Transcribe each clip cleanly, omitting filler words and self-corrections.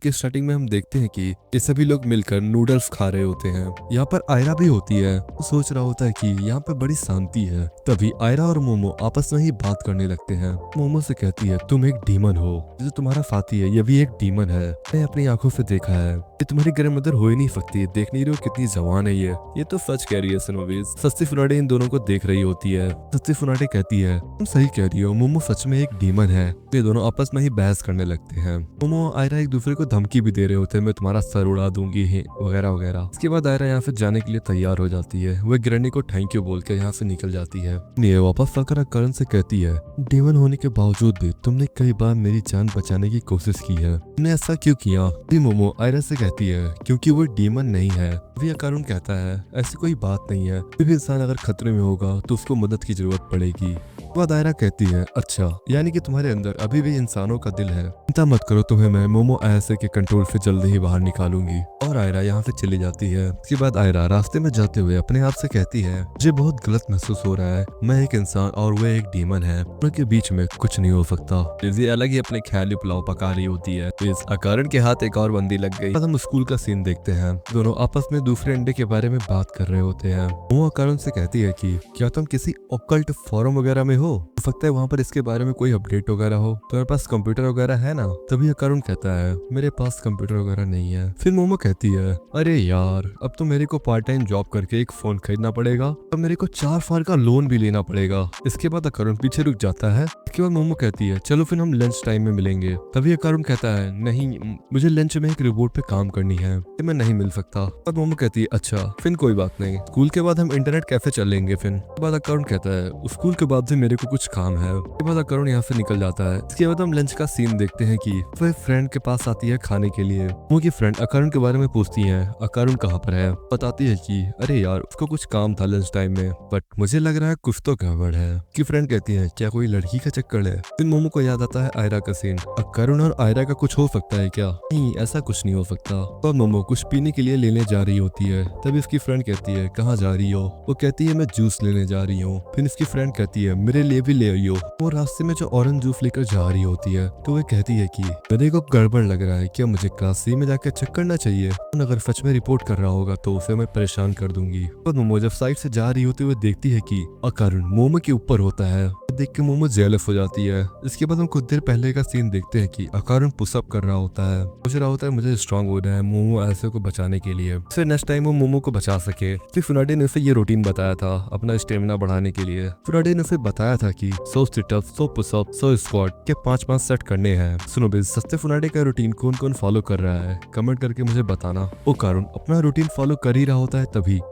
कि स्टार्टिंग में हम देखते हैं कि ये सभी लोग मिलकर नूडल्स खा रहे होते हैं। यहाँ पर आयरा भी होती है। वो सोच रहा होता है कि यहाँ पे बड़ी शांति है। तभी आयरा और मोमो आपस में ही बात करने लगते हैं। मोमो से कहती है, तुम एक डीमन हो, जो तुम्हारा साथी है ये भी एक डीमन है। मैंने अपनी आंखों से देखा है, ये तुम्हारी ग्रैंड मदर हो ही नहीं सकती। देख नहीं रही हो कितनी जवान है ये तो सच कह रही है। सनोविज सस्ती फुनाडे इन दोनों को देख रही होती है। सस्ती फुनाडे कहती है, तुम सही कह रही हो, मोमो सच में एक डीमन है। ये दोनों आपस में ही बहस करने लगते हैं। मोमो और आयरा एक दूसरे को धमकी भी दे रहे होते हैं, मैं तुम्हारा सर उड़ा दूंगी वगैरह वगैरह। इसके बाद आयरा यहाँ से जाने के लिए तैयार हो जाती है। वह ग्रैनी को थैंक यू बोल के यहाँ से निकल जाती है। ये वापस आकर करण से कहती है, डीमन होने के बावजूद भी तुमने कई बार मेरी जान बचाने की कोशिश की है, तुमने ऐसा क्यों किया? मोमो आयरा से कहती है, क्योंकि वो डीमन नहीं है। भी अकारुण कहता है, ऐसी कोई बात नहीं है, कोई भी इंसान अगर खतरे में होगा तो उसको मदद की जरूरत पड़ेगी। वह दायरा कहती है, अच्छा यानी कि तुम्हारे अंदर अभी भी इंसानों का दिल है। चिंता मत करो, तुम्हें मैं मोमो ऐसे के कंट्रोल से जल्दी ही बाहर निकालूंगी। और आयरा यहाँ से चली जाती है। इसके बाद आयरा रास्ते में जाते हुए अपने आप से कहती है, मुझे बहुत गलत महसूस हो रहा है। मैं एक इंसान और वह एक डीमन है, उनके बीच में कुछ नहीं हो सकता। लिज़ी अलग ही अपने ख्याली पुलाव पका रही होती है। इस अकारण के हाथ एक और बंदी लग गई। हम स्कूल का सीन देखते हैं। दोनों आपस में दूसरे अंडे के बारे में बात कर रहे होते हैं। वो अकारण से कहती है कि क्या तुम किसी ऑकल्ट फोरम वगैरह में हो सकता है वहाँ पर इसके बारे में कोई अपडेट वगैरह हो, तुम्हारे पास कंप्यूटर वगैरह है ना? तभी अकारुण कहता है, मेरे पास कंप्यूटर वगैरह नहीं है। फिर मोमो कहती है, अरे यार अब तो मेरे को पार्ट टाइम जॉब करके एक फोन खरीदना पड़ेगा, अब मेरे को 4 साल का लोन भी लेना पड़ेगा। इसके बाद अकारुण पीछे रुक जाता है। इसके बाद मोमो कहती है, चलो फिर हम लंच टाइम में मिलेंगे। तभी अकारुण कहता है, नहीं मुझे लंच में एक रिपोर्ट पे काम करनी है, ये मैं नहीं मिल सकता। अब मोमो कहती है, अच्छा फिर कोई बात नहीं, स्कूल के बाद हम इंटरनेट कैफे चल लेंगे। फिर बाद अकारुण कहता है, स्कूल के बाद भी मेरे को कुछ काम है। इसके बाद अकारुण यहाँ से निकल जाता है। इसके बाद हम लंच का सीन देखते हैं कि वह फ्रेंड के पास आती है खाने के लिए। वो की फ्रेंड अकारुण के बारे में पूछती है, अकारुण कहाँ पर है? बताती है कि अरे यार उसको कुछ काम था लंच टाइम में, बट मुझे लग रहा है कुछ तो गड़बड़ है। की फ्रेंड कहती है, क्या कोई लड़की का चक्कर है? फिर मोमो को याद आता है आयरा का सीन। अकारुण और आयरा का कुछ हो सकता है क्या? नहीं ऐसा कुछ नहीं हो सकता। तो मोमो कुछ पीने के लिए लेने जा रही होती है। तभी उसकी फ्रेंड कहती है, कहाँ जा रही हो? वो कहती है, मैं जूस लेने जा रही हूँ। फिर इसकी फ्रेंड कहती है, मेरे लिए भी ले आइयो। वो रास्ते में जो ऑरेंज जूस लेकर जा रही होती है तो वह कहती है कि मेरे को गड़बड़ लग रहा है, क्या मुझे क्लास सी में जाकर चेक करना चाहिए? अगर सच में रिपोर्ट कर रहा होगा तो उसे मैं परेशान कर दूंगी। तो मोमो जब साइड से जा रही होती है देखती है कि अकारुण मोमो के ऊपर होता है। देख के मोमो जेलस हो जाती है। इसके बाद हम कुछ देर पहले का सीन देखते हैं कि अकारुण पुशअप कर रहा होता है, सोच रहा होता है मुझे स्ट्रांग होना है मोमो ऐसे को बचाने के लिए, फिर नेक्स्ट टाइम वो मोमो को बचा सके। फिर फुनाडे ने उसे ये रूटीन बताया था अपना स्टेमिना बढ़ाने के लिए। फुनाडे ने उसे बताया था कि 100 सिटअप, 100 पुशअप, 100 स्क्वाट के 5-5 सेट करने हैं। सुनो बेस, सस्ते फुनाडे का रूटीन कौन कौन फॉलो कर रहा है कमेंट करके मुझे बताना। वो अकारुण अपना रूटीन फॉलो कर ही रहा होता है।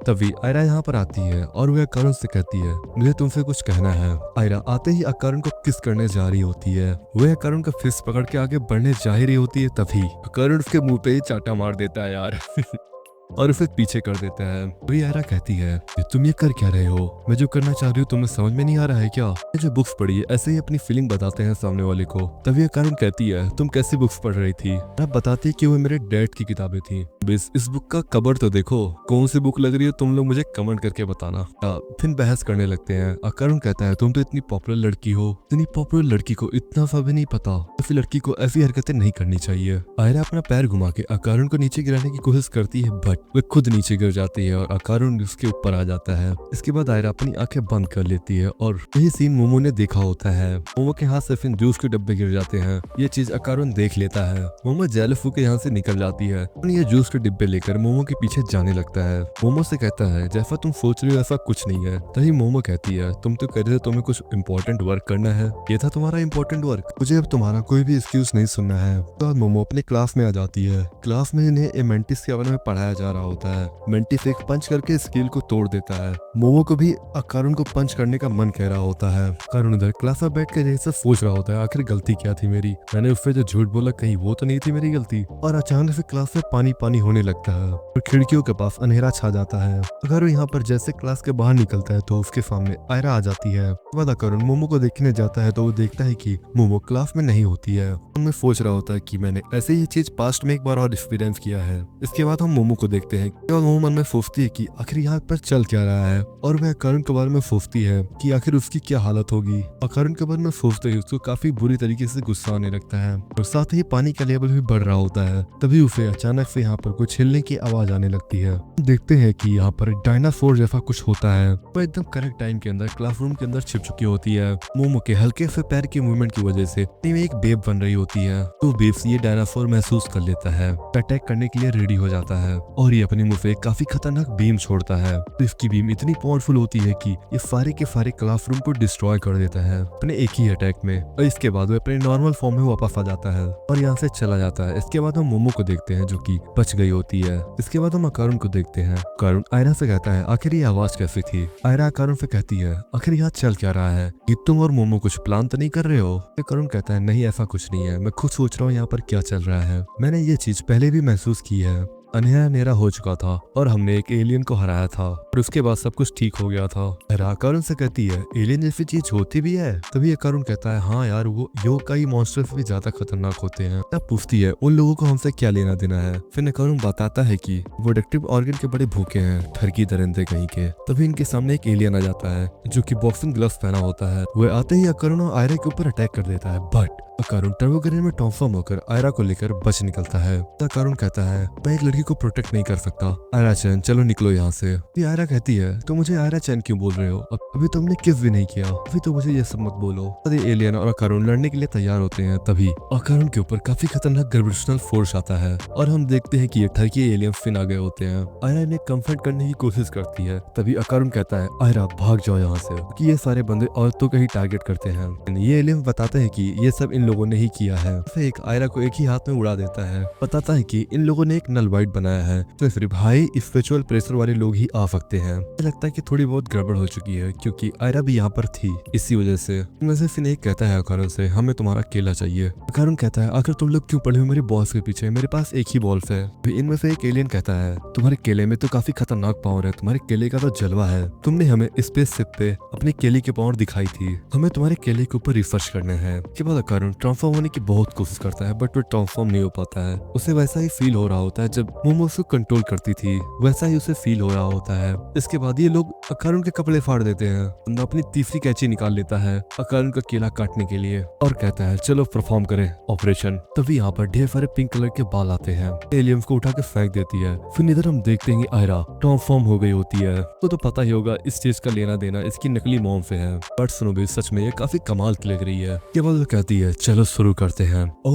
तभी आयरा यहाँ पर आती है और वह अकारुण से कहती है, मुझे तुमसे कुछ कहना है। आयरा आते ही अकारुण को किस करने जा रही होती है। वह अकारुण का फिस्ट पकड़ के आगे बढ़ने जा ही रही होती है। तभी अकारुण उसके मुंह पे ही चाटा मार देता है यार और उसे पीछे कर देता है। वही आयरा कहती है, तुम ये कर क्या रहे हो? मैं जो करना चाह रही हूँ तुम्हें समझ में नहीं आ रहा है क्या? ये जो बुक्स पढ़ी है ऐसे ही अपनी फीलिंग बताते हैं सामने वाले को। तभी अकारुण कहती है, तुम कैसी बुक्स पढ़ रही थी? आप बताती है कि वो मेरे डैड की किताबें थी। बस इस बुक का कवर तो देखो, कौन सी बुक लग रही है तुम लोग मुझे कमेंट करके बताना। फिर बहस करने लगते हैं। अकारुण कहता है, तुम तो इतनी पॉपुलर लड़की हो, इतनी पॉपुलर लड़की को इतना सा भी नहीं पता, ऐसी लड़की को ऐसी हरकतें नहीं करनी चाहिए। आयरा अपना पैर घुमा के अकारुण को नीचे गिराने की कोशिश करती है, बट वह खुद नीचे गिर जाती है और अकारुण उसके ऊपर आ जाता है। इसके बाद आयरा अपनी आंखें बंद कर लेती है और यही सीन मोमो ने देखा होता है। मोमो के हाथ से फिर जूस के डब्बे गिर जाते हैं। ये चीज अकारुण देख लेता है। मोमो जेलस होकर यहाँ से निकल जाती है और ये जूस के डिब्बे लेकर मोमो के पीछे जाने लगता है। मोमो से कहता है, जैसा तुम सोच रही हो ऐसा कुछ नहीं है। तभी मोमो कहती है, तुम तो कह रहे थे तुम्हें कुछ इंपॉर्टेंट वर्क करना है, ये था तुम्हारा इंपॉर्टेंट वर्क, मुझे अब तुम्हारा कोई भी एक्सक्यूज नहीं सुनना है। तो मोमो अपने क्लास में आ जाती है। क्लास में इन्हें एमेंटिस के बारे में पढ़ाया जा रहा होता है। मेंटिस एक पंच करके स्केल को तोड़ देता है। मोमो को भी अकारुण को पंच करने का मन कह रहा होता है। अकारुण उधर क्लास में बैठ कर जैसे सोच रहा होता है, आखिर गलती क्या थी मेरी, मैंने उससे जो झूठ बोला कहीं वो तो नहीं थी मेरी गलती। और अचानक से क्लास में पानी पानी होने लगता है और खिड़कियों के पास अंधेरा छा जाता है। अकारुण यहाँ पर जैसे क्लास के बाहर निकलता है तो उसके सामने आयरा आ जाती है। बाद अकारुण मोमो को देखने जाता है तो वो देखता है कि मोमो क्लास में नहीं होती है। उनमें सोच रहा होता है कि मैंने ऐसे ही चीज पास्ट में एक बार और एक्सपीरियंस किया है। इसके बाद हम मोमो को देखते हैं कि वो मन में सोचती है कि आखिर यहाँ पर चल क्या रहा है, और वह अकारण के बारे में सोचती है कि आखिर उसकी क्या हालत होगी। अकारण के बारे में सोचते ही उसको काफी बुरी तरीके से गुस्सा आने लगता है और साथ ही पानी का लेवल भी बढ़ रहा होता है। तभी उसे अचानक से यहाँ पर कुछ हिलने की आवाज आने लगती है। देखते हैं कि यहाँ पर डायनासोर जैसा कुछ होता है। वह एकदम करेक्ट टाइम के अंदर क्लासरूम के अंदर छिप चुकी होती है। मोमो के हल्के से पैर की मूवमेंट की वजह से एक बेब बन रही होती है। तो बेब्स ये डायनासोर महसूस कर लेता है, अटैक करने के लिए रेडी हो जाता है और ये अपने मुंह से काफी खतरनाक बीम छोड़ता है। तो इसकी बीम इतनी पावरफुल होती है कि ये सारे के सारे क्लासरूम को डिस्ट्रॉय कर देता है अपने एक ही अटैक में। और इसके बाद वो अपने नॉर्मल फॉर्म में वापस आ जाता है और यहाँ से चला जाता है। इसके बाद हम मोमो को देखते हैं जो कि बच गई होती है। इसके बाद हम अकारुण को देखते हैं। अकारुण आयरा से कहता है आखिर ये आवाज कैसी थी। आयरा अकारुण से कहती है आखिर यहाँ चल क्या रहा है, कि तुम और मोमो कुछ प्लान तो नहीं कर रहे हो। अकारुण कहता है नहीं ऐसा कुछ नहीं है, मैं खुद सोच रहा हूँ यहाँ पर क्या चल रहा है। मैंने ये चीज पहले भी महसूस की है। अंधेरा अंधेरा हो चुका था और हमने एक एलियन को हराया था और उसके बाद सब कुछ ठीक हो गया था। अकारुण से कहती है एलियन जैसी चीज होती भी है। तभी अकारुण कहता है हाँ यार, वो योकाई मॉन्स्टर से भी ज्यादा खतरनाक होते हैं। तब पूछती है उन लोगों को हमसे क्या लेना देना है। फिर अकारुण बताता है कि वो प्रोडक्टिव ऑर्गन के बड़े भूखे हैं, ठरकी दरिंदे कहीं के। तभी इनके सामने एक एलियन आ जाता है जो की बॉक्सिंग ग्लव्स पहना होता है। वह आते ही अकारुण और आयरा के ऊपर अटैक कर देता है, बट अकारुण टर्बोग्रेन में ट्रांसफॉर्म होकर आयरा को लेकर बच निकलता है। अकारुण कहता है मैं एक लड़की को प्रोटेक्ट नहीं कर सकता। आयरा चैन चलो निकलो यहाँ से। आयरा कहती है तो मुझे आयरा चैन क्यों बोल रहे हो, अभी तुमने किस भी नहीं किया, अभी तो मुझे ये सब मत बोलो। तभी एलियन और अकारुण लड़ने के लिए तैयार होते हैं। तभी अकारुण के ऊपर काफी खतरनाक ग्रेविटेशनल फोर्स आता है और हम देखते हैं कि ये ठरकी एलियन फिन आ गए होते हैं। आयरा इन्हें कंफर्ट करने की कोशिश करती है। तभी अकारुण कहता है आयरा भाग जाओ यहाँ से, कि ये सारे बंदे औरतों का ही टारगेट करते हैं। ये एलियन बताते हैं कि ये सब इन लोगों ने ही किया है। फिर एक आयरा को एक ही हाथ में उड़ा देता है। बताता है कि इन लोगों ने एक नल वाइट बनाया है तो सिर्फ हाई स्पिरिचुअल प्रेशर वाले लोग ही आ सकते हैं। मुझे लगता है कि थोड़ी बहुत गड़बड़ हो चुकी है क्योंकि आयरा भी यहाँ पर थी इसी वजह से। फिर एक कहता है अकारुण से हमें तुम्हारा केला चाहिए। अकारुण कहता है आखिर तुम लोग क्यों पड़े हो मेरे बॉस के पीछे, मेरे पास एक ही बॉल्स है। इनमें से एक एलियन कहता है तुम्हारे केले में तो काफी खतरनाक पावर है, तुम्हारे केले का तो जलवा है, तुमने हमें स्पेसशिप पे अपनी केले की पावर दिखाई थी, हमें तुम्हारे केले के ऊपर रिसर्च करने हैं। के बाद अकारुण ट्रांसफॉर्म होने की बहुत कोशिश करता है बट वो ट्रांसफॉर्म नहीं हो पाता है। उसे वैसा ही फील हो रहा होता है जब मोमो उसको कंट्रोल करती थी, वैसा ही उसे फील हो रहा होता है। इसके बाद ये लोग अकारुण के कपड़े फाड़ देते हैं। बंदा अपनी तीसरी कैंची निकाल लेता है अकारुण का केला काटने के लिए और कहता है चलो परफॉर्म करें ऑपरेशन। तभी यहाँ पर ढेर सारे पिंक कलर के बाल आते हैं। एलियंस को उठा के फेंक देती है। फिर इधर हम देखते हैं आयरा ट्रांसफॉर्म हो गई होती है। तो पता ही होगा इस चीज का लेना देना इसकी नकली मॉम से है। बट सुनो भी सच में ये काफी कमाल की लग रही है। के बाद वो कहती है चलो शुरू करते हैं और